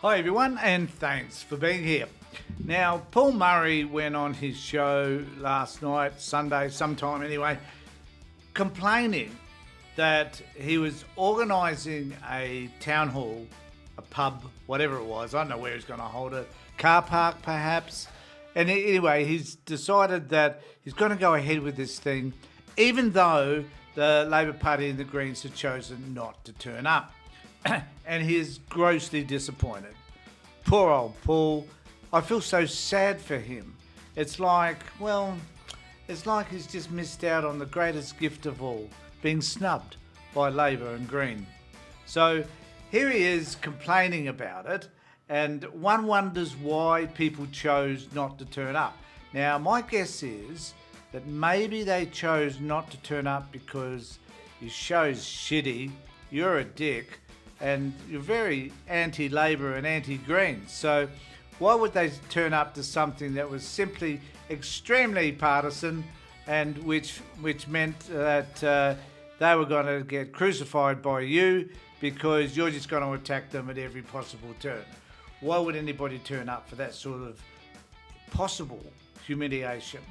Hi everyone, and thanks for being here. Now, Paul Murray went on his show last night, Sunday, sometime anyway, complaining that he was organising a town hall, a pub, whatever it was. I don't know where he's going to hold it, car park perhaps. And anyway, he's decided that he's going to go ahead with this thing, even though the Labor Party and the Greens had chosen not to turn up. And he is grossly disappointed. Poor old Paul. I feel so sad for him. It's like he's just missed out on the greatest gift of all, being snubbed by Labor and Green. So here he is complaining about it, and one wonders why people chose not to turn up. Now, my guess is that maybe they chose not to turn up because your show's shitty, you're a dick, and you're very anti-Labor and anti-Green. So why would they turn up to something that was simply extremely partisan and which meant that they were going to get crucified by you because you're just going to attack them at every possible turn? Why would anybody turn up for that sort of possible humiliation?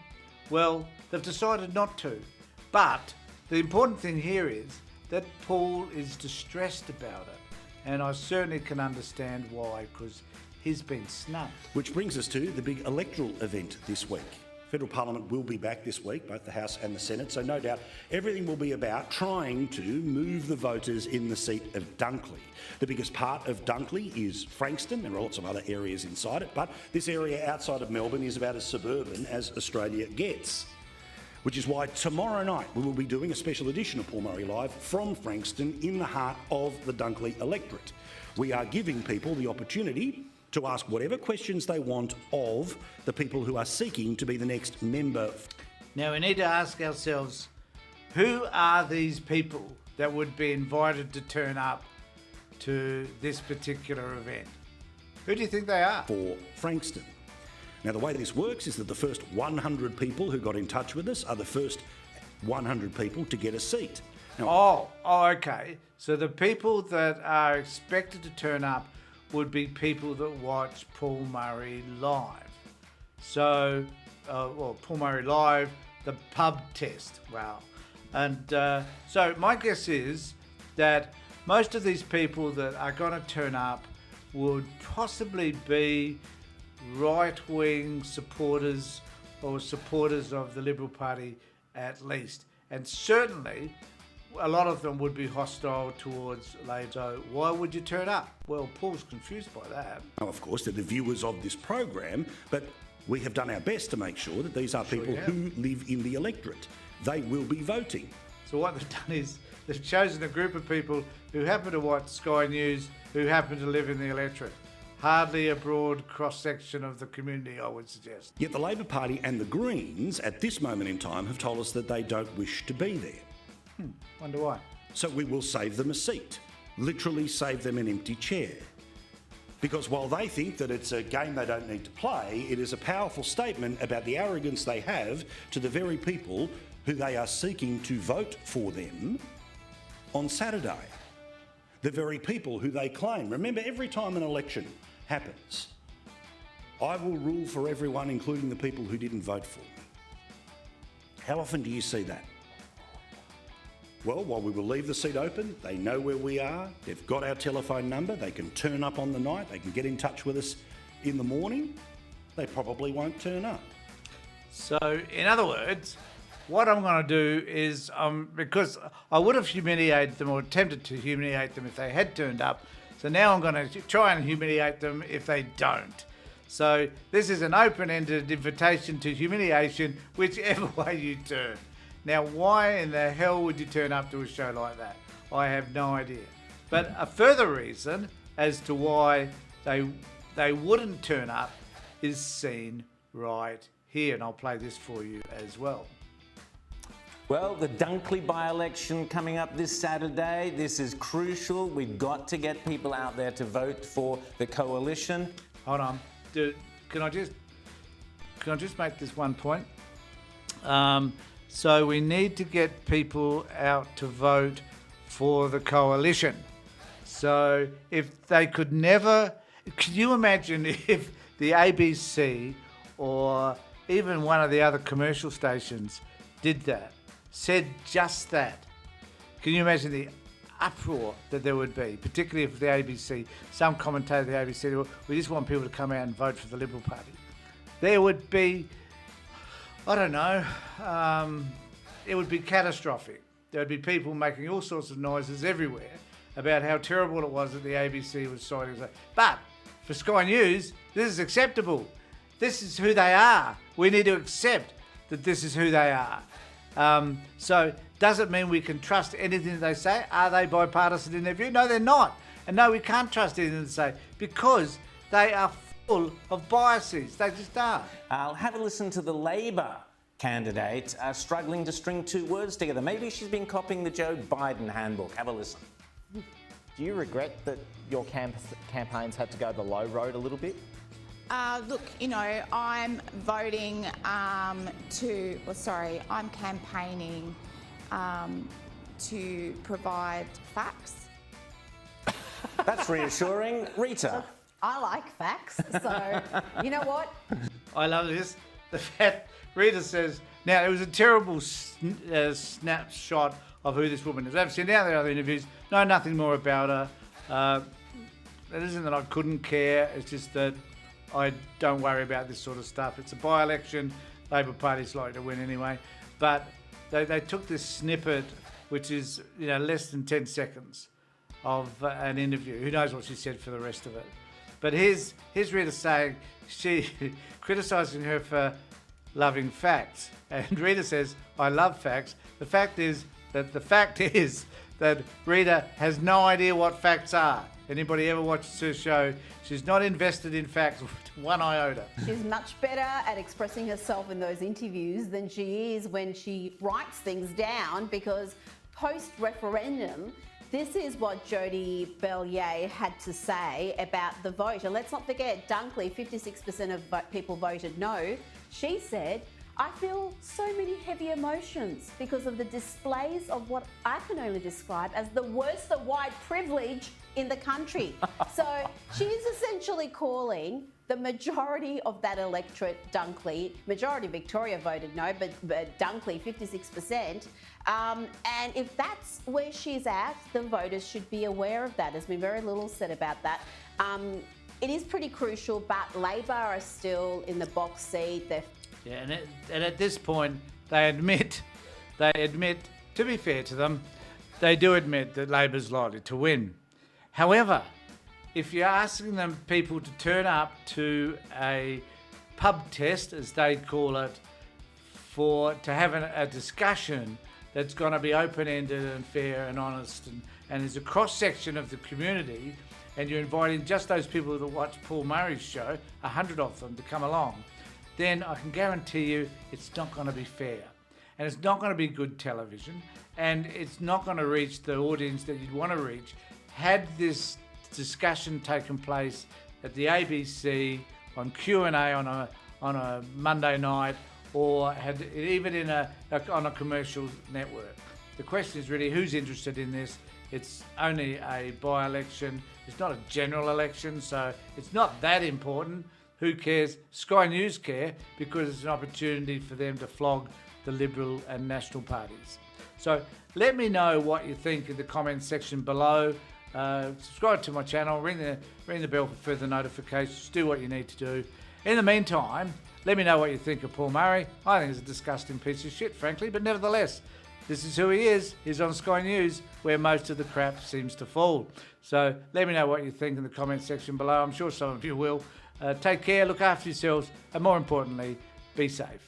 Well, they've decided not to. But the important thing here is that Paul is distressed about it. And I certainly can understand why, because he's been snubbed. Which brings us to the big electoral event this week. Federal Parliament will be back this week, both the House and the Senate, so no doubt everything will be about trying to move the voters in the seat of Dunkley. The biggest part of Dunkley is Frankston. There are lots of other areas inside it, but this area outside of Melbourne is about as suburban as Australia gets. Which is why tomorrow night we will be doing a special edition of Paul Murray Live from Frankston in the heart of the Dunkley electorate. We are giving people the opportunity to ask whatever questions they want of the people who are seeking to be the next member. Now we need to ask ourselves, who are these people that would be invited to turn up to this particular event? Who do you think they are? For Frankston. Now, the way this works is that the first 100 people who got in touch with us are the first 100 people to get a seat. Now, okay. So the people that are expected to turn up would be people that watch Paul Murray live. So, Paul Murray live, the pub test. Wow. And so my guess is that most of these people that are going to turn up would possibly be right-wing supporters or supporters of the Liberal Party at least. And certainly a lot of them would be hostile towards Labor. So why would you turn up? Well, Paul's confused by that. Now, of course, they're the viewers of this program, but we have done our best to make sure that these are people who live in the electorate. They will be voting. So what they've done is they've chosen a group of people who happen to watch Sky News, who happen to live in the electorate. Hardly a broad cross-section of the community, I would suggest. Yet the Labor Party and the Greens, at this moment in time, have told us that they don't wish to be there. Wonder why. So we will save them a seat, literally save them an empty chair. Because while they think that it's a game they don't need to play, it is a powerful statement about the arrogance they have to the very people who they are seeking to vote for them on Saturday. The very people who they claim. Remember, every time an election happens, I will rule for everyone, including the people who didn't vote for me. How often do you see that? Well, while we will leave the seat open, they know where we are, they've got our telephone number, they can turn up on the night, they can get in touch with us in the morning, they probably won't turn up. So, in other words, what I'm going to do is, because I would have humiliated them or attempted to humiliate them if they had turned up, so now I'm going to try and humiliate them if they don't. So this is an open-ended invitation to humiliation, whichever way you turn. Now, why in the hell would you turn up to a show like that? I have no idea. But a further reason as to why they wouldn't turn up is seen right here, and I'll play this for you as well. Well, the Dunkley by-election coming up this Saturday. This is crucial. We've got to get people out there to vote for the coalition. Hold on. Can I just make this one point? So we need to get people out to vote for the coalition. So if they could never Can you imagine if the ABC or even one of the other commercial stations did that, said just that? Can you imagine the uproar that there would be, particularly if the ABC, some commentator of the ABC, said, well, we just want people to come out and vote for the Liberal Party. There would be, I don't know, it would be catastrophic. There would be people making all sorts of noises everywhere about how terrible it was that the ABC was citing. But for Sky News, this is acceptable. This is who they are. We need to accept that this is who they are. So does it mean we can trust anything they say? Are they bipartisan in their view? No, they're not. And no, we can't trust anything they say because they are full of biases. They just are. I'll have a listen to the Labor candidate struggling to string two words together. Maybe she's been copying the Joe Biden handbook. Have a listen. Do you regret that your campaigns had to go the low road a little bit? Look, I'm voting I'm campaigning to provide facts. That's reassuring. Rita. I like facts, so you know what? I love this. The fact Rita says, now it was a terrible snapshot of who this woman is. I've seen now the other interviews, know nothing more about her. It isn't that I couldn't care, it's just that I don't worry about this sort of stuff. It's a by-election, Labor Party's likely to win anyway. But they took this snippet, which is less than 10 seconds of an interview. Who knows what she said for the rest of it. But here's Rita saying, she criticising her for loving facts. And Rita says, I love facts. The fact is that Rita has no idea what facts are. Anybody ever watches her show, she's not invested in facts one iota. She's much better at expressing herself in those interviews than she is when she writes things down, because post-referendum, this is what Jodie Bellier had to say about the vote. And let's not forget, Dunkley, 56% of people voted no. She said, I feel so many heavy emotions because of the displays of what I can only describe as the worst of white privilege in the country. So she's essentially calling the majority of that electorate, Dunkley, majority Victoria voted no, but Dunkley, 56%. And if that's where she's at, the voters should be aware of that. There's been very little said about that. It is pretty crucial, but Labor are still in the box seat. And at this point, they admit, to be fair to them, they do admit that Labor's likely to win. However, if you're asking them people to turn up to a pub test, as they call it, to have a discussion that's going to be open-ended and fair and honest, and there's a cross-section of the community, and you're inviting just those people that watch Paul Murray's show, 100 of them, to come along, then I can guarantee you it's not going to be fair. And it's not going to be good television, and it's not going to reach the audience that you'd want to reach. Had this discussion taken place at the ABC, on Q&A on a Monday night, or had even on a commercial network. The question is really who's interested in this. It's only a by-election. It's not a general election, so it's not that important. Who cares? Sky News care because it's an opportunity for them to flog the Liberal and National parties. So let me know what you think in the comments section below. Subscribe to my channel, ring the bell for further notifications, do what you need to do. In the meantime, let me know what you think of Paul Murray. I think he's a disgusting piece of shit, frankly, but nevertheless, this is who he is. He's on Sky News, where most of the crap seems to fall. So let me know what you think in the comments section below. I'm sure some of you will. Take care, look after yourselves, and more importantly, be safe.